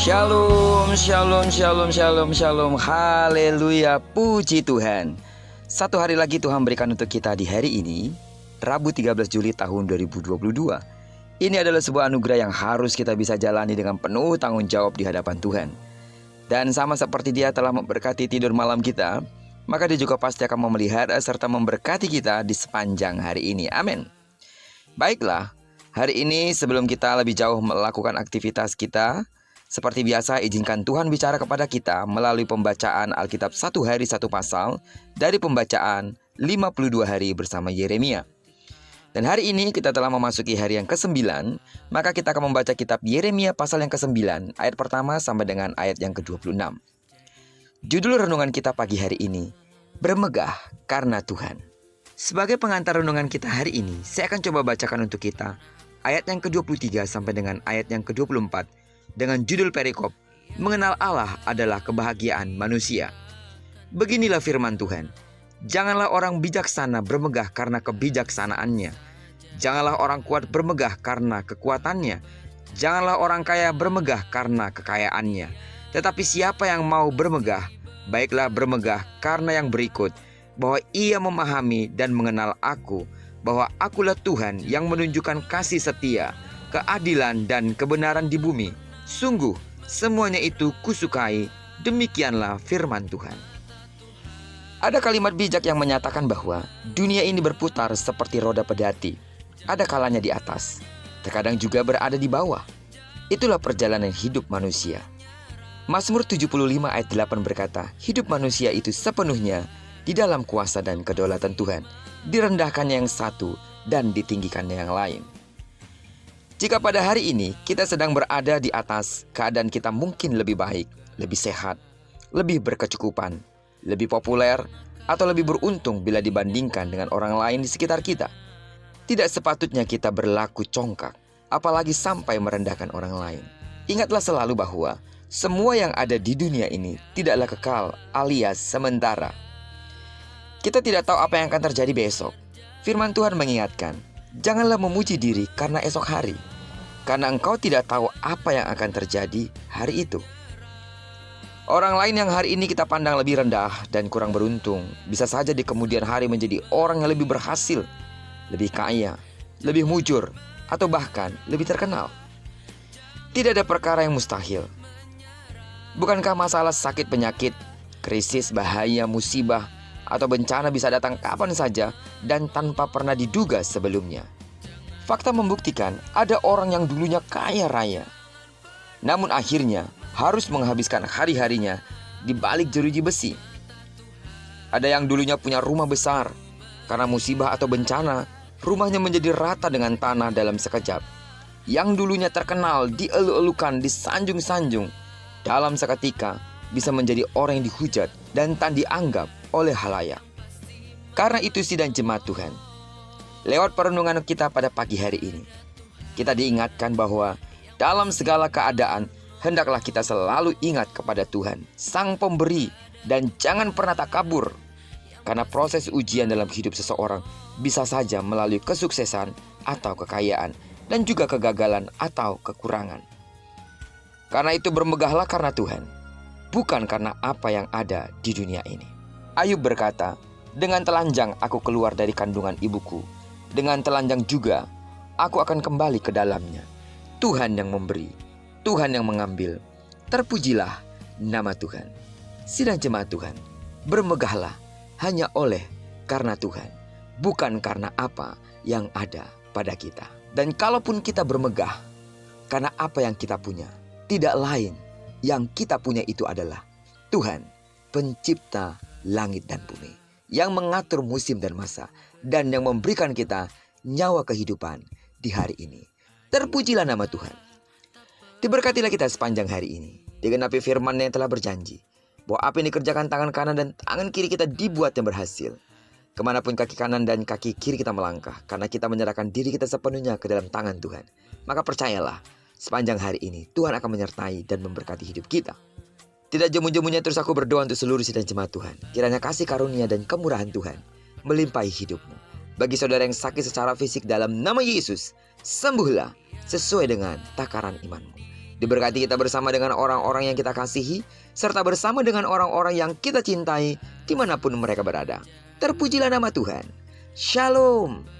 Shalom, shalom, shalom, shalom, shalom. Haleluya, puji Tuhan. Satu hari lagi Tuhan berikan untuk kita di hari ini, Rabu 13 Juli tahun 2022. Ini adalah sebuah anugerah yang harus kita bisa jalani dengan penuh tanggung jawab di hadapan Tuhan. Dan sama seperti Dia telah memberkati tidur malam kita, maka Dia juga pasti akan memelihara serta memberkati kita di sepanjang hari ini. Amin. Baiklah, hari ini sebelum kita lebih jauh melakukan aktivitas kita, seperti biasa, izinkan Tuhan bicara kepada kita melalui pembacaan Alkitab satu hari satu pasal dari pembacaan 52 hari bersama Yeremia. Dan hari ini kita telah memasuki hari yang ke-9, maka kita akan membaca kitab Yeremia pasal yang ke-9, ayat pertama sampai dengan ayat yang ke-26. Judul renungan kita pagi hari ini, Bermegah Karena Tuhan. Sebagai pengantar renungan kita hari ini, saya akan coba bacakan untuk kita ayat yang ke-23 sampai dengan ayat yang ke-24, dengan judul perikop, Mengenal Allah adalah kebahagiaan manusia. Beginilah firman Tuhan, janganlah orang bijaksana bermegah karena kebijaksanaannya. Janganlah orang kuat bermegah karena kekuatannya. Janganlah orang kaya bermegah karena kekayaannya. Tetapi siapa yang mau bermegah, baiklah bermegah karena yang berikut, bahwa ia memahami dan mengenal aku, bahwa akulah Tuhan yang menunjukkan kasih setia, keadilan dan kebenaran di bumi. Sungguh, semuanya itu kusukai, demikianlah firman Tuhan. Ada kalimat bijak yang menyatakan bahwa dunia ini berputar seperti roda pedati. Ada kalanya di atas, terkadang juga berada di bawah. Itulah perjalanan hidup manusia. Mazmur 75 ayat 8 berkata, hidup manusia itu sepenuhnya di dalam kuasa dan kedaulatan Tuhan. Direndahkannya yang satu dan ditinggikannya yang lain. Jika pada hari ini kita sedang berada di atas, keadaan kita mungkin lebih baik, lebih sehat, lebih berkecukupan, lebih populer, atau lebih beruntung bila dibandingkan dengan orang lain di sekitar kita. Tidak sepatutnya kita berlaku congkak, apalagi sampai merendahkan orang lain. Ingatlah selalu bahwa semua yang ada di dunia ini tidaklah kekal alias sementara. Kita tidak tahu apa yang akan terjadi besok. Firman Tuhan mengingatkan, janganlah memuji diri karena esok hari, karena engkau tidak tahu apa yang akan terjadi hari itu. Orang lain yang hari ini kita pandang lebih rendah dan kurang beruntung, bisa saja di kemudian hari menjadi orang yang lebih berhasil, lebih kaya, lebih mujur, atau bahkan lebih terkenal. Tidak ada perkara yang mustahil. Bukankah masalah sakit penyakit, krisis, bahaya, musibah, atau bencana bisa datang kapan saja dan tanpa pernah diduga sebelumnya? Fakta membuktikan ada orang yang dulunya kaya raya, namun akhirnya harus menghabiskan hari-harinya di balik jeruji besi. Ada yang dulunya punya rumah besar, karena musibah atau bencana, rumahnya menjadi rata dengan tanah dalam sekejap. Yang dulunya terkenal, dielu-elukan, disanjung-sanjung, dalam seketika bisa menjadi orang yang dihujat dan tak dianggap oleh halayak. Karena itu sidang jemaat Tuhan, lewat perenungan kita pada pagi hari ini, kita diingatkan bahwa dalam segala keadaan, hendaklah kita selalu ingat kepada Tuhan, Sang Pemberi, dan jangan pernah takabur. Karena proses ujian dalam hidup seseorang bisa saja melalui kesuksesan atau kekayaan, dan juga kegagalan atau kekurangan. Karena itu bermegahlah karena Tuhan, bukan karena apa yang ada di dunia ini. Ayub berkata, dengan telanjang aku keluar dari kandungan ibuku, dengan telanjang juga aku akan kembali ke dalamnya. Tuhan yang memberi, Tuhan yang mengambil. Terpujilah nama Tuhan. Sidang jemaat Tuhan, bermegahlah hanya oleh karena Tuhan, bukan karena apa yang ada pada kita. Dan kalaupun kita bermegah karena apa yang kita punya, tidak lain yang kita punya itu adalah Tuhan, pencipta langit dan bumi, yang mengatur musim dan masa, dan yang memberikan kita nyawa kehidupan di hari ini. Terpujilah nama Tuhan. Diberkatilah kita sepanjang hari ini, digenapi firman-Nya yang telah berjanji, bahwa apa yang dikerjakan tangan kanan dan tangan kiri kita dibuat yang berhasil. Kemanapun kaki kanan dan kaki kiri kita melangkah, karena kita menyerahkan diri kita sepenuhnya ke dalam tangan Tuhan. Maka percayalah, sepanjang hari ini Tuhan akan menyertai dan memberkati hidup kita. Tidak jemu-jemunya terus aku berdoa untuk seluruh sidang jemaat Tuhan. Kiranya kasih karunia dan kemurahan Tuhan melimpahi hidupmu. Bagi saudara yang sakit secara fisik, dalam nama Yesus, sembuhlah sesuai dengan takaran imanmu. Diberkati kita bersama dengan orang-orang yang kita kasihi, serta bersama dengan orang-orang yang kita cintai dimanapun mereka berada. Terpujilah nama Tuhan. Shalom.